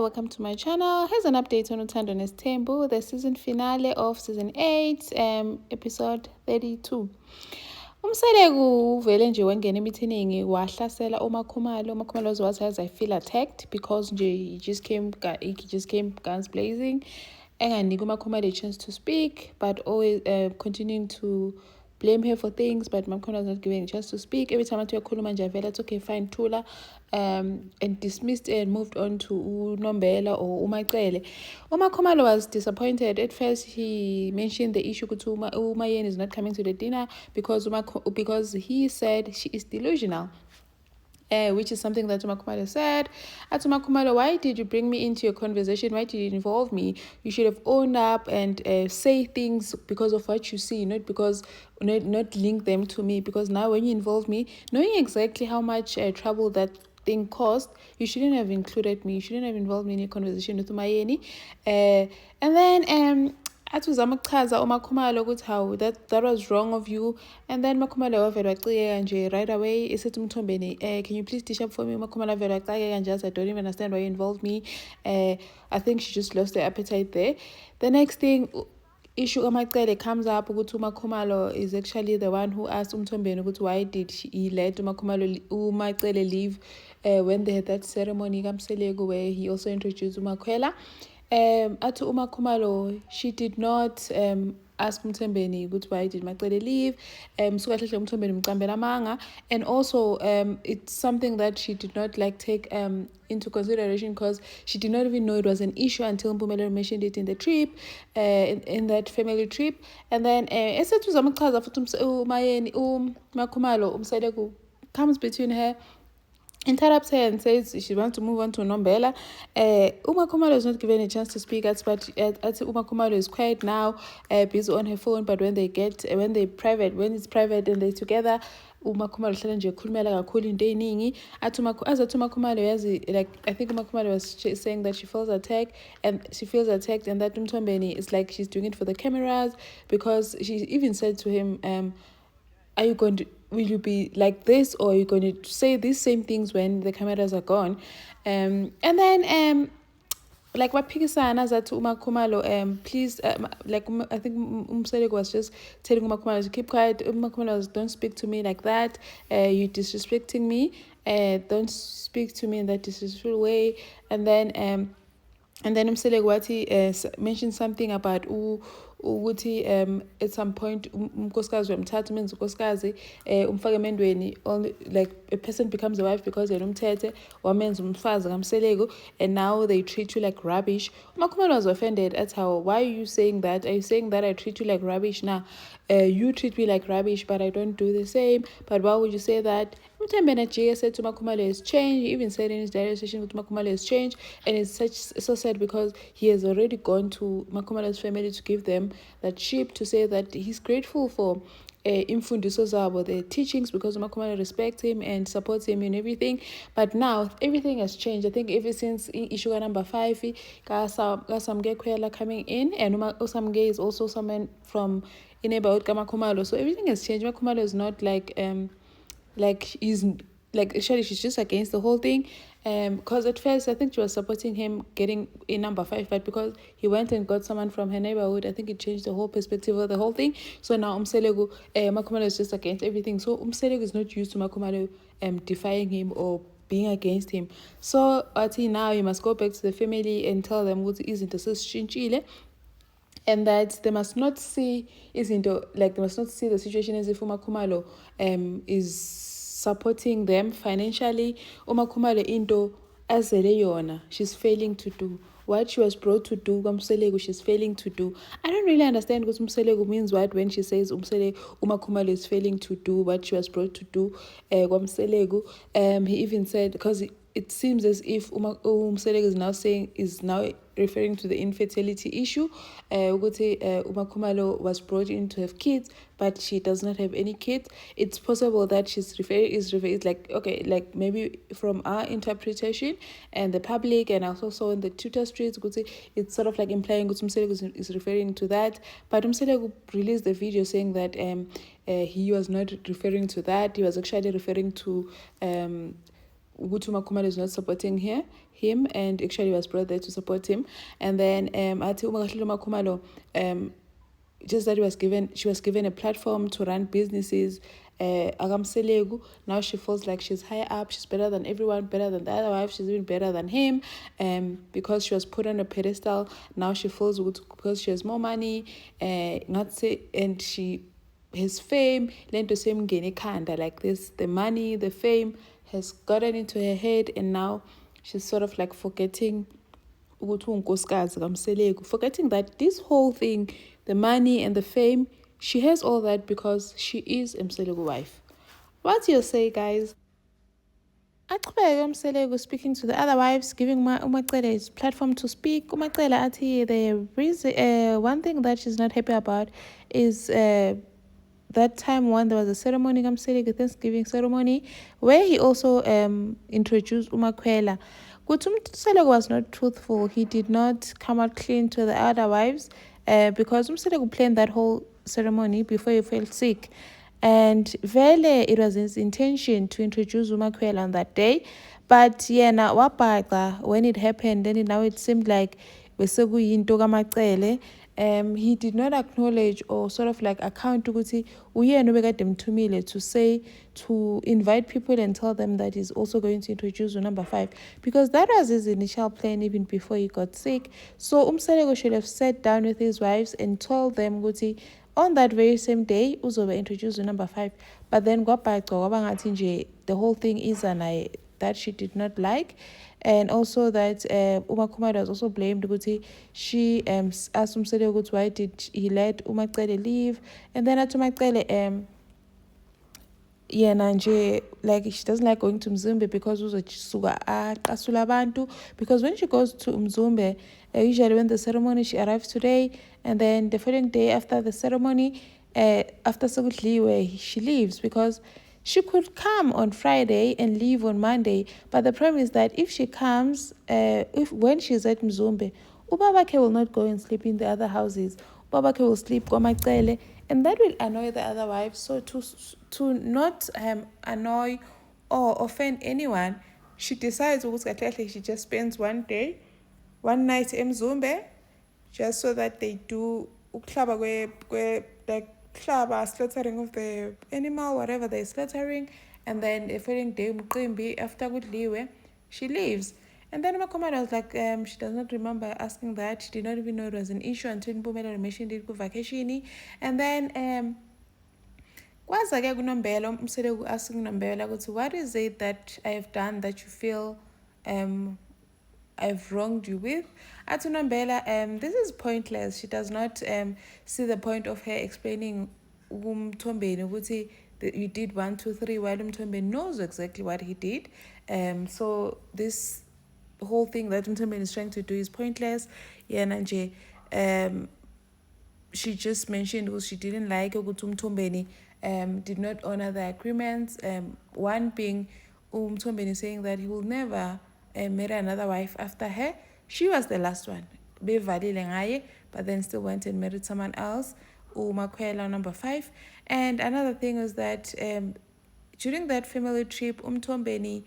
welcome to my channel. Here's an update on Uthando Nesthembu, the season finale of season 8, episode 32. Umselegu uvele nje wangena emithiningi wahlasela uMakhumalo. uMakhumalo was I feel attacked because he just came guns blazing. Enganika uMakhumalo a chance to speak, but always continuing to blame her for things, but Makhumalo was not giving a chance to speak. Every time I told Khuluma Javela, it's okay, fine, Tula, and dismissed and moved on to Nombela or Umacele. Umakhumalo was disappointed. At first, he mentioned the issue that Umayen is not coming to the dinner because he said she is delusional. Which is something that Umakhumalo said. Umakhumalo, why did you bring me into your conversation? Why did you involve me? You should have owned up and say things because of what you see, not link them to me. Because now when you involve me, knowing exactly how much trouble that thing cost, you shouldn't have included me. You shouldn't have involved me in a conversation with Umayeni. And then atuzama ukuchaza uMakhumalo ukuthi how that was wrong of you, and then Makhumalo wavela wacikeka nje right away esethi uMthombeni, can you please dish up for me? Makhumalo wavela wacikeka nje, I don't even understand why you involved me. I think she just lost her appetite there. The next thing, issue kaMacele comes up ukuthi uMakhumalo is actually the one who asked uMthombeni ukuthi why did he let uMacele leave when they had that ceremony kaMselegu where he also introduced uMakhwela. At uMakhumalo, she did not ask Mthembeni ukuthi why did Macele leave. And also it's something that she did not take into consideration because she did not even know it was an issue until Mpumelelo mentioned it in the trip, in that family trip. And then Makhumalo, Umselegu comes between her, interrupts her and says she wants to move on to Nombela. Umakhumalo is not given a chance to speak, but Umakhumalo is quiet now, busy on her phone. But when it's private and they're together, uMakhumalo hlala nje ekhulumela kakhulu into eningi. Umakhumalo yazi, I think Umakhumalo was saying that she feels attacked, and that Mthombeni is like she's doing it for the cameras, because she even said to him, will you be like this, or are you going to say these same things when the cameras are gone? And then waphikisana zathi uMakhumalo, please, I think Umseleko was just telling uMakhumalo to keep quiet. Umakhumalo was, don't speak to me like that, you're disrespecting me, don't speak to me in that disrespectful way. And then Umseleko wathi mentioned something about ukuthi at some point unkosikazi wemthatha umenza unkosikazi umfaka emendweni, only like a person becomes a wife because yena umthethe wamenza umfazi kaMseleko, and now they treat you like rubbish. Umakhumalo was offended at how, why are you saying that? Are you saying that I treat you like rubbish? Now you treat me like rubbish, but I don't do the same. But why would you say that? Mthembeni said to Makhumalo has changed. He even said in his direct session that Makhumalo has changed, and it's so sad because he has already gone to Makhumalo's family to give them that sheep, to say that he's grateful for imfundiso zabo, the teachings, because Makhumalo respects him and supports him in everything. But now everything has changed. I think ever since issue number 5, Kasamge Kwela coming in, and Usamge is also someone from in neighborhood Makhumalo. So everything has changed. Makhumalo is not actually she's just against the whole thing, because at first I think she was supporting him getting in number 5, but because he went and got someone from her neighborhood, I think it changed the whole perspective of the whole thing. So now Umselegu, Makhumalo is just against everything. So Umselegu is not used to Makhumalo defying him or being against him. So now you must go back to the family and tell them what isn't a, and that they must not see the situation as if Umakhumalo is supporting them financially. Umakhumalo into azele yona, she's failing to do what she was brought to do. Umseleko, she's failing to do. I don't really understand what Umseleko means what when she says Umakhumalo is failing to do what she was brought to do. He even said, because it seems as if Umseleko is now referring to the infertility issue. Umakhumalo was brought in to have kids, but she does not have any kids. It's possible that she's like maybe from our interpretation and the public, and also saw in the Twitter streets, it's sort of like implying that Umseleko is referring to that. But Umseleko released the video saying that he was not referring to that. He was actually referring to ukuthi uMakhumalo is not supporting him, and actually was brought there to support him. And then athi uma kahlelo uMakhumalo just that she was given a platform to run businesses. Akamselegu, now she feels like she's higher up, she's better than everyone, better than the other wife, she's even better than him. Because she was put on a pedestal, now she feels because she has more money, and she his fame, lento same ekhanda, like this, the money, the fame has gotten into her head, and now she's sort of like forgetting forgetting that this whole thing, the money and the fame, she has all that because she is Mselegu's wife. What do you say, guys? Aqhubeke uMselegu speaking to the other wives, giving uMacele his platform to speak. uMacele athi the reason, one thing that she's not happy about is that time when there was a ceremony, the Thanksgiving ceremony, where he also introduced uMakhwela. Umselegu was not truthful. He did not come out clean to the other wives, because Umselegu planned that whole ceremony before he fell sick. And vele it was his intention to introduce uMakhwela on that day, but yena wabhaqa when it happened. Then now it seemed like besekuyinto kaMacele. He did not acknowledge or sort of like account ukuthi uyena obekade emthumile to say, to invite people and tell them that he's also going to introduce number 5, because that was his initial plan even before he got sick. So Umselego should have sat down with his wives and told them ukuthi on that very same day uzobe introduced number 5, but then the whole thing is that she did not like. And also that uMakhumalo was also blamed ukuthi she asked Umselego ukuthi why did he let uMacele leave, and then at uMacele yena nje, like, she doesn't like going to Mzumbe because uzosuka aqasula abantu, because when she goes to Mzumbe, usually when the ceremony, she arrives today, and then the following day after the ceremony, after sekudliwe, she leaves, because she could come on Friday and leave on Monday. But the problem is that if she comes, when she's at Mzumbe, ubabake will not go and sleep in the other houses. Ubabake will sleep koMacele, and that will annoy the other wives. So to not annoy or offend anyone, she decides she just spends one night in Mzumbe, just so that they do like slaughtering of the animal, whatever they're slaughtering, and then the following day after kudliwe, she leaves. And then Makhumalo was like, she does not remember asking that. She did not even know it was an issue until Mpumelelo mentioned it vacation. And then kwaza-ke kuNombela, Umselegu asking Nombela ukuthi, what is it that I have done that you feel I've wronged you with? Athi Nombela, this is pointless. She does not see the point of her explaining uMthombeni ukuthi you did 1, 2, 3, while uMthombeni knows exactly what he did. So this whole thing that Mthombeni is trying to do is pointless. Yena nje, she just mentioned because she didn't like ukuthi uMthombeni did not honor the agreements. One being Mthombeni saying that he will never marry another wife after her. She was the last one, bevalile ngaye, but then still went and married someone else, uMakhwela number 5. And another thing was that during that family trip, Umthombeni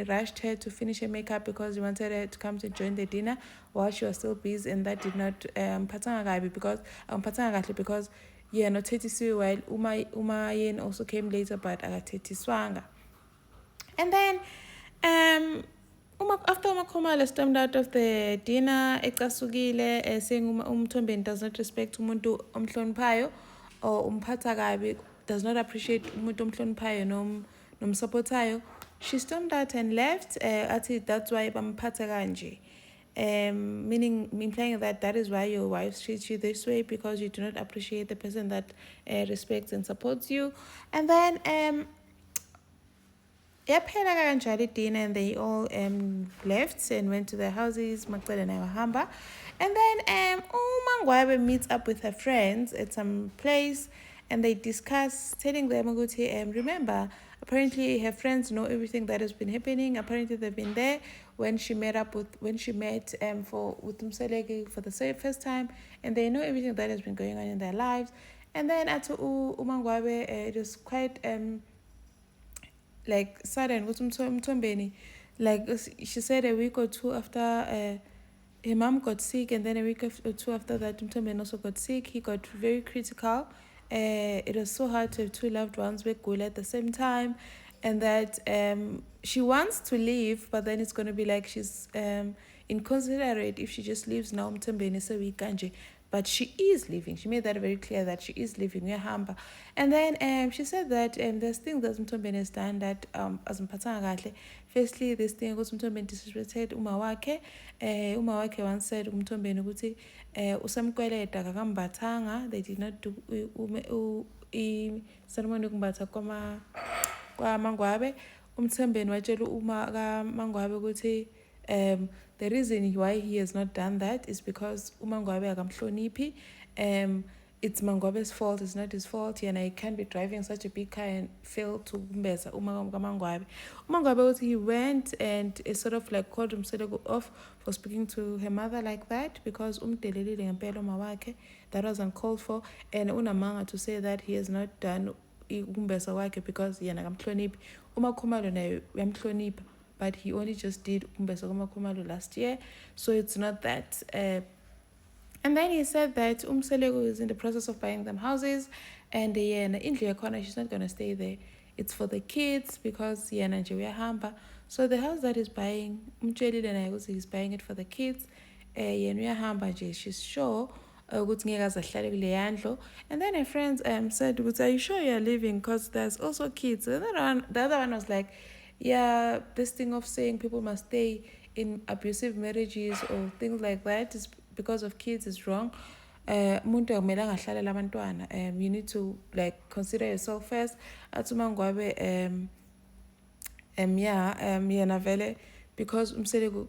rushed her to finish her makeup because he wanted her to come to join the dinner while she was still busy, and that did not because nothetisiwe, while Uma also came later, but akathethiswanga. And then after uMakhumalo stormed out of the dinner, ecasukile, saying uMthombeni does not respect umuntu omhloniphayo, or umphatha kabi, does not appreciate umuntu omhloniphayo nomsupportayo, she stormed out and left. That's why bamphatha kanje. Meaning, implying that is why your wife treats you this way, because you do not appreciate the person that respects and supports you. And then yaphela kanjalo dinner, and they all left and went to their houses. Macele naye wahamba. And then uMangwabe meets up with her friends at some place, and they discuss, telling them ukuthi remember, apparently her friends know everything that has been happening. Apparently they've been there when she met with Umselegi for the first time, and they know everything that has been going on in their lives. And then at uMangwabe, it was quite like sudden ukuthi Mthombeni, like she said a week or two after her mom got sick, and then a week or two after that Mthombeni also got sick. He got very critical. It was so hard to have two loved ones with Gula at the same time, and that she wants to leave, but then it's going to be like she's inconsiderate if she just leaves now Mthombeni so we kanje. But she is leaving. She made that very clear that she is leaving uyahamba. And then she said that there's things that Mthombeni has done that azimphathanga kahle. Firstly, this thing ukuthi Mthombeni disrespected uma wakhe. Uma wakhe once said uMthombeni ukuthi usamkweleta akakambathanga. They did not do ceremony yokumbatha kwaMangwabe. uMthombeni watshela uma kaMangwabe ukuthi the reason why he has not done that is because uMangwabe akamhloniphi. It's Mangwabe's fault, it's not his fault, and I can't be driving such a big car and fail to kumbeza uMangwabe. uMangwabe, he went and sort of like called Umseleko off for speaking to her mother like that, because umdelelile ngempela umawakhe. That was uncalled for, and unamanga to say that he has not done ukumbeza wakhe because yena akamhloniphi. uMakhumalo naye uyamhlonipha, but he only just did ukumbeza uMakhumalo last year, so it's not that. And then he said that Umseleko is in the process of buying them houses, and yena indlu yakhona, she's not going to stay there. It's for the kids because yena nje uyahamba. So the house that he's buying, umtshelile naye ukuthi he's buying it for the kids. Yena uyahamba nje, she's sure ukuthi ngeke aze ahlale kuleya ndlu. And then her friends said, are you sure you're leaving? Because there's also kids. And then the other one was like, yeah, this thing of saying people must stay in abusive marriages or things like that is because of kids is wrong. Umuntu akumelanga ahlale labantwana. You need to like consider yourself first. Athi uMangwabe yena vele, because Umseleko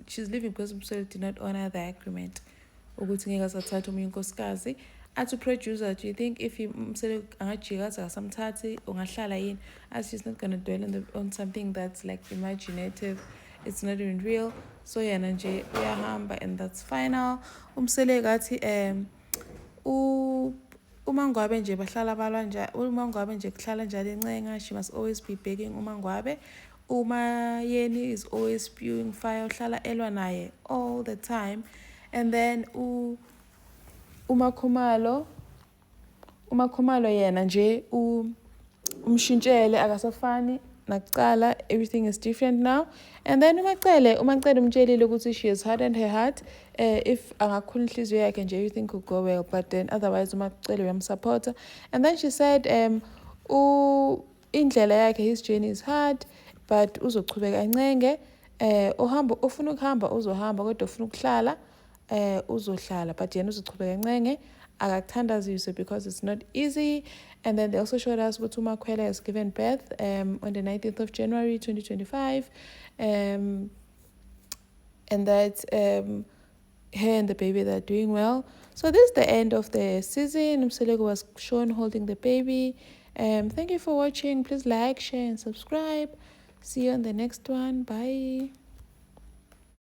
she's leaving because Umseleko did not honor the agreement ukuthi ngeke asathathe omunye unkosikazi. Athi producer, do you think if Umseleko angajika athi akasamthathi ungahlala yini? As she's not going to dwell on something that's like imaginative, it's not even real. So yena nje uyahamba, and that's final. Umseleko athi uMangwabe nje bahlala balwa njalo. uMangwabe nje kuhlala njalo encenga. She must always be begging uMangwabe. Umayeni is always spewing fire, uhlala elwa naye all the time. And then uMakhumalo yena nje umshintshele akasafani nakuqala. Everything is different now. And then umacele umtshelile ukuthi she has hardened her heart. If angakhula inhliziyo yakhe nje, everything could go well, but then otherwise umacele uyamsupporta. And then she said indlela yakhe, his journey is hard, but uzochubeka encenge. Ufuna ukuhamba uzohamba, kodwa ufuna ukuhlala uzohlala, but yena uzochubeka encenge. Akakuthandazise because it's not easy. And then they also showed us what uMakhwele has given birth on the 19th of January 2025, and that her and the baby, they're doing well. So this is the end of the season. Umseleko was shown holding the baby. Thank you for watching. Please like, share, and subscribe. See you on the next one. Bye.